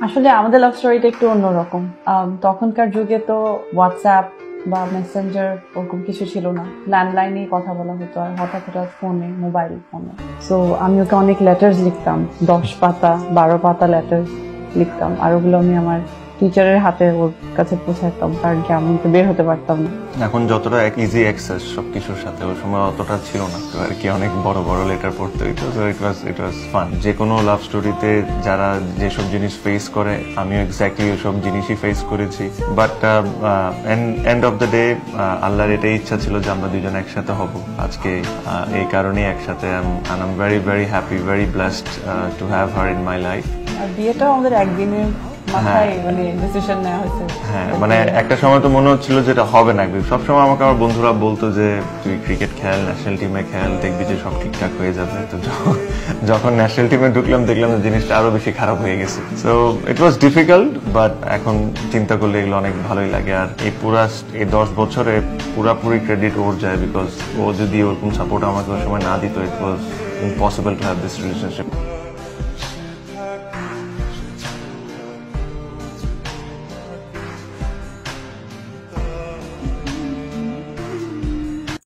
আসলে আমাদের লাভ স্টোরিটা একটু অন্যরকম। তখনকার যুগে তো হোয়াটসঅ্যাপ বা মেসেঞ্জার ওরকম কিছু ছিল না, ল্যান্ডলাইনে কথা বলা হতো, আর হঠাৎ হঠাৎ ফোনে, মোবাইল ফোনে। সো আমি ওকে অনেক লেটার্স লিখতাম, 10 পাতা 12 পাতা লেটার্স লিখতাম, আর ওগুলো আমি আমার টিচারের হাতে ওর কাছে পৌঁছাতাম, কারণ কি আমি তো বের হতে পারতাম না। এখন যতটা ইজি অ্যাক্সেস সবকিছুর সাথে, ওই সময় অতটা ছিল না, তো আর কি অনেক বড় বড় লেটার পড়তে হইতো। So it was fun. যে কোনো লাভ স্টোরিতে যারা যেসব জিনিস ফেস করে, আমিও এক্স্যাক্টলি ওইসব জিনিসই ফেস করেছি। But end of the day আল্লাহর এটাই ইচ্ছা ছিল যে আমরা দুজন একসাথে হব আজকে। এই কারণেই একসাথে I am very very happy, very blessed to have her in my life. আর বিয়েটাও আমাদের একদিনের মাথায় মানে ডিসিশন নেওয়া হয়েছে। হ্যাঁ, মানে একটা সময় তো মনে হচ্ছিল যে এটা হবে না। সবসময় আমাকে আমার বন্ধুরা বলতো যে তুই ক্রিকেট খেল, ন্যাশনাল টিমে খেল, দেখবি যে সব ঠিকঠাক হয়ে যাবে। তো যখন ন্যাশনাল টিমে ঢুকলাম দেখলাম যে জিনিসটা আরো বেশি খারাপ হয়ে গেছে। So it was difficult, but এখন চিন্তা করলে এগুলো অনেক ভালোই লাগে। আর এই 10 বছরে পুরাপুরি ক্রেডিট ওর যায়, বিকজ ও যদি ওরকম সাপোর্ট আমাকে ওই সময় না দিত, it was impossible to have this relationship.